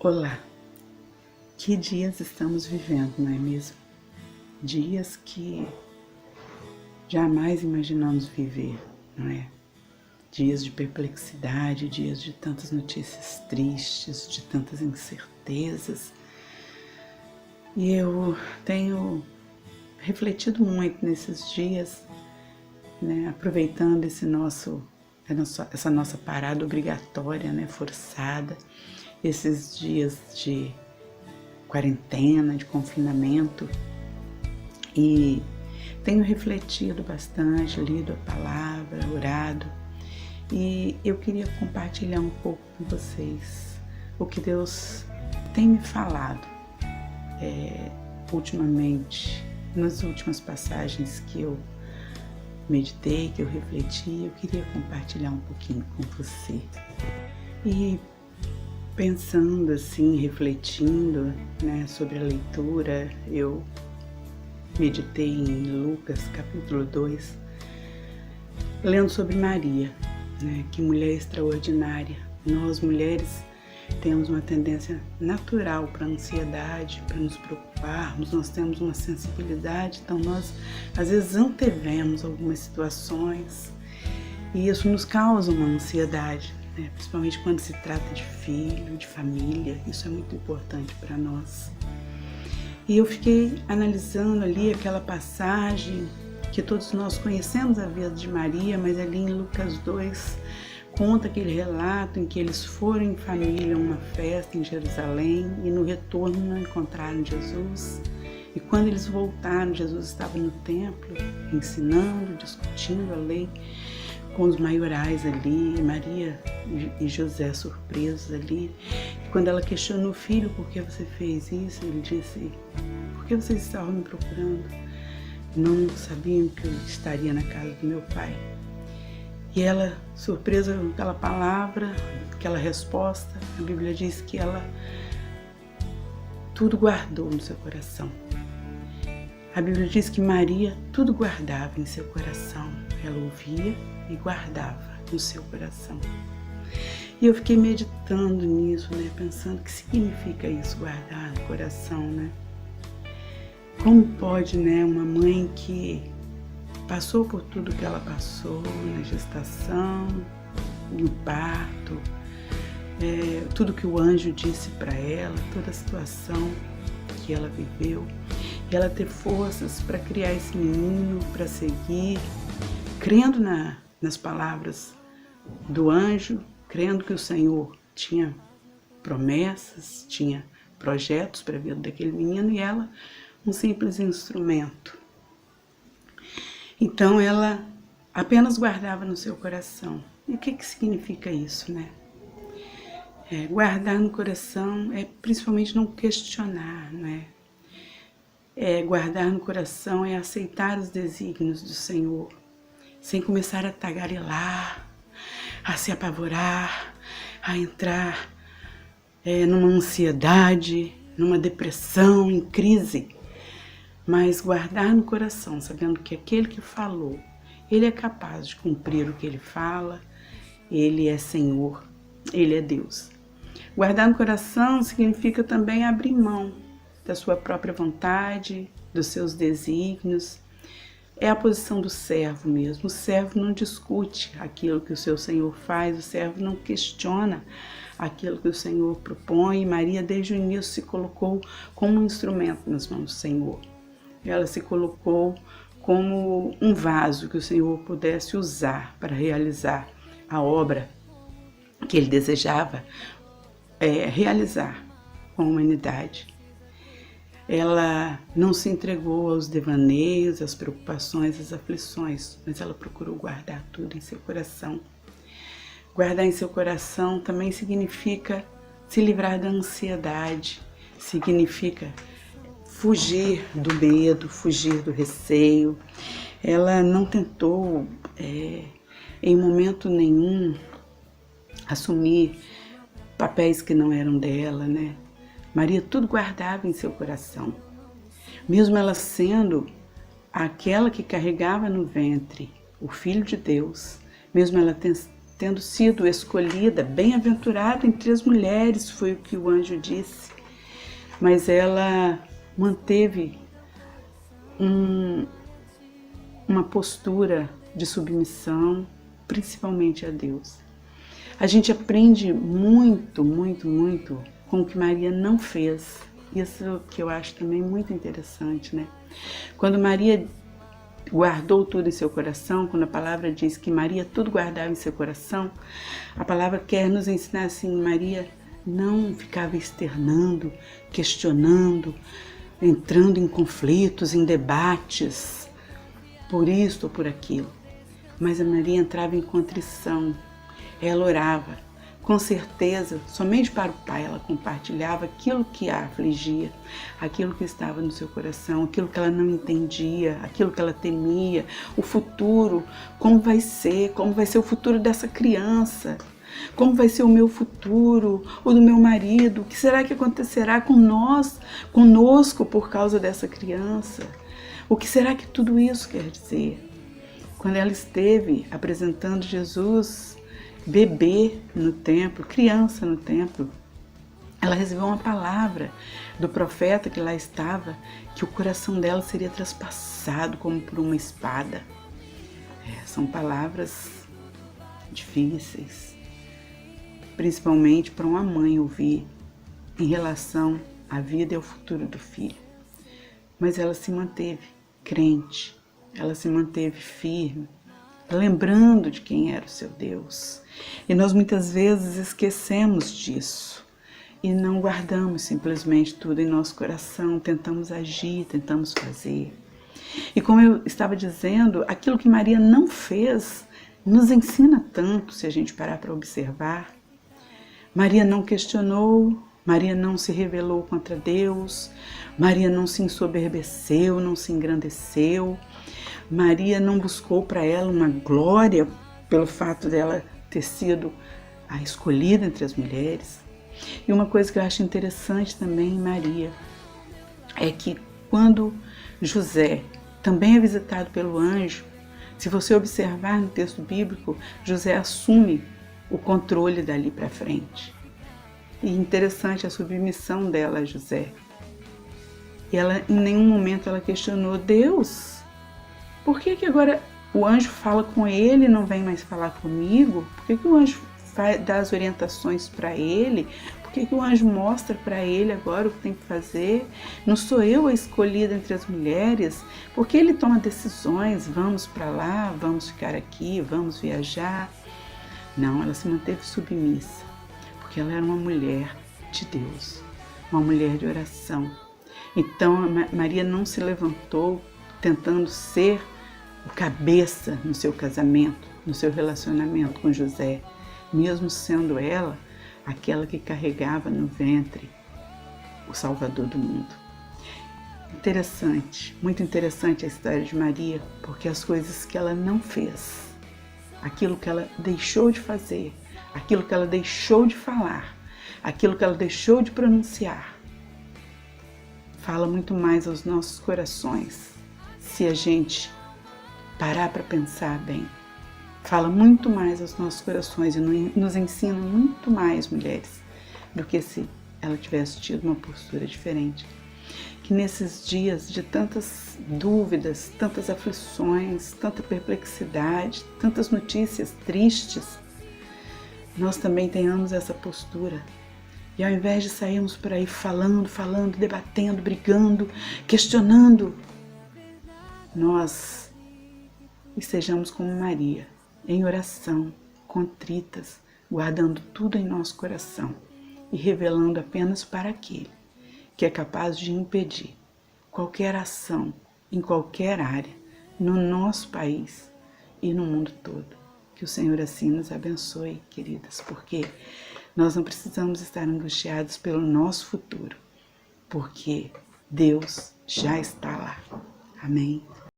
Olá, que dias estamos vivendo, não é mesmo? Dias que jamais imaginamos viver, não é? Dias de perplexidade, dias de tantas notícias tristes, de tantas incertezas. E eu tenho refletido muito nesses dias, né? Aproveitando essa nossa parada obrigatória, né? Forçada, esses dias de quarentena, de confinamento, e tenho refletido bastante, lido a palavra, orado, e eu queria compartilhar um pouco com vocês o que Deus tem me falado ultimamente, nas últimas passagens que eu meditei, que eu refleti. Eu queria compartilhar um pouquinho com você. E pensando assim, refletindo, né, sobre a leitura, eu meditei em Lucas capítulo 2, lendo sobre Maria, né, que mulher extraordinária. Nós mulheres temos uma tendência natural para a ansiedade, para nos preocuparmos, nós temos uma sensibilidade, então nós às vezes antevemos algumas situações e isso nos causa uma ansiedade, né? Principalmente quando se trata de filho, de família. Isso é muito importante para nós. E eu fiquei analisando ali aquela passagem que todos nós conhecemos, a vida de Maria, mas ali em Lucas 2 conta aquele relato em que eles foram em família a uma festa em Jerusalém e no retorno não encontraram Jesus. E quando eles voltaram, Jesus estava no templo ensinando, discutindo a lei com os maiorais ali, Maria e José surpresos ali. E quando ela questionou o filho, por que você fez isso? Ele disse, por que vocês estavam me procurando? Não sabiam que eu estaria na casa do meu pai. E ela, surpresa com aquela palavra, aquela resposta, a Bíblia diz que ela tudo guardou no seu coração. A Bíblia diz que Maria tudo guardava em seu coração. Ela ouvia e guardava no seu coração. E eu fiquei meditando nisso, né, pensando o que significa isso, guardar no coração, né? Como pode, né, uma mãe que passou por tudo que ela passou na gestação, no parto, tudo que o anjo disse para ela, toda a situação que ela viveu, e ela ter forças para criar esse menino, para seguir, crendo nas palavras do anjo, crendo que o Senhor tinha promessas, tinha projetos para a vida daquele menino, e ela um simples instrumento. Então ela apenas guardava no seu coração. E o que significa isso, né? Guardar no coração é principalmente não questionar, não é? Guardar no coração é aceitar os desígnios do Senhor, sem começar a tagarelar, a se apavorar, a entrar numa ansiedade, numa depressão, em crise. Mas guardar no coração, sabendo que aquele que falou, ele é capaz de cumprir o que ele fala, ele é Senhor, ele é Deus. Guardar no coração significa também abrir mão da sua própria vontade, dos seus desígnios. É a posição do servo mesmo. O servo não discute aquilo que o seu Senhor faz, o servo não questiona aquilo que o Senhor propõe. Maria, desde o início, se colocou como um instrumento nas mãos do Senhor. Ela se colocou como um vaso que o Senhor pudesse usar para realizar a obra que Ele desejava realizar com a humanidade. Ela não se entregou aos devaneios, às preocupações, às aflições, mas ela procurou guardar tudo em seu coração. Guardar em seu coração também significa se livrar da ansiedade, significa fugir do medo, fugir do receio. Ela não tentou, em momento nenhum, assumir papéis que não eram dela, né? Maria tudo guardava em seu coração. Mesmo ela sendo aquela que carregava no ventre o Filho de Deus, mesmo ela tendo sido escolhida, bem-aventurada entre as mulheres, foi o que o anjo disse. Mas ela manteve uma postura de submissão, principalmente a Deus. A gente aprende muito, muito, muito com o que Maria não fez. Isso que eu acho também muito interessante, né? Quando Maria guardou tudo em seu coração, quando a palavra diz que Maria tudo guardava em seu coração, a palavra quer nos ensinar assim, Maria não ficava externando, questionando, entrando em conflitos, em debates, por isso ou por aquilo. Mas a Maria entrava em contrição, ela orava. Com certeza, somente para o Pai ela compartilhava aquilo que a afligia, aquilo que estava no seu coração, aquilo que ela não entendia, aquilo que ela temia, o futuro, como vai ser o futuro dessa criança, como vai ser o meu futuro, o do meu marido, o que será que acontecerá com nós, conosco por causa dessa criança? O que será que tudo isso quer dizer? Quando ela esteve apresentando Jesus, bebê no templo, criança no templo, ela recebeu uma palavra do profeta que lá estava, que o coração dela seria traspassado como por uma espada. São palavras difíceis, principalmente para uma mãe ouvir em relação à vida e ao futuro do filho. Mas ela se manteve crente, ela se manteve firme, lembrando de quem era o seu Deus. E nós muitas vezes esquecemos disso e não guardamos simplesmente tudo em nosso coração, tentamos agir, tentamos fazer. E como eu estava dizendo, aquilo que Maria não fez nos ensina tanto se a gente parar para observar. Maria não questionou, Maria não se rebelou contra Deus, Maria não se ensoberbeceu, não se engrandeceu, Maria não buscou para ela uma glória pelo fato dela ter sido a escolhida entre as mulheres. E uma coisa que eu acho interessante também em Maria é que quando José também é visitado pelo anjo, se você observar no texto bíblico, José assume o controle dali para frente. E interessante a submissão dela a José. E ela, em nenhum momento ela questionou Deus. Por que agora o anjo fala com ele e não vem mais falar comigo? Por que o anjo dá as orientações para ele? Por que o anjo mostra para ele agora o que tem que fazer? Não sou eu a escolhida entre as mulheres? Por que ele toma decisões? Vamos para lá, vamos ficar aqui, vamos viajar? Não, ela se manteve submissa, porque ela era uma mulher de Deus, uma mulher de oração. Então Maria não se levantou tentando ser o cabeça no seu casamento, no seu relacionamento com José, mesmo sendo ela aquela que carregava no ventre o Salvador do mundo. Interessante, muito interessante a história de Maria, porque as coisas que ela não fez, aquilo que ela deixou de fazer, aquilo que ela deixou de falar, aquilo que ela deixou de pronunciar, fala muito mais aos nossos corações, se a gente parar para pensar bem. Fala muito mais aos nossos corações e nos ensina muito mais, mulheres, do que se ela tivesse tido uma postura diferente. Que nesses dias de tantas dúvidas, tantas aflições, tanta perplexidade, tantas notícias tristes, nós também tenhamos essa postura. E ao invés de sairmos por aí falando, debatendo, brigando, questionando, nós estejamos como Maria, em oração, contritas, guardando tudo em nosso coração e revelando apenas para aquele que é capaz de impedir qualquer ação em qualquer área, no nosso país e no mundo todo. Que o Senhor assim nos abençoe, queridas, porque nós não precisamos estar angustiados pelo nosso futuro, porque Deus já está lá. Amém?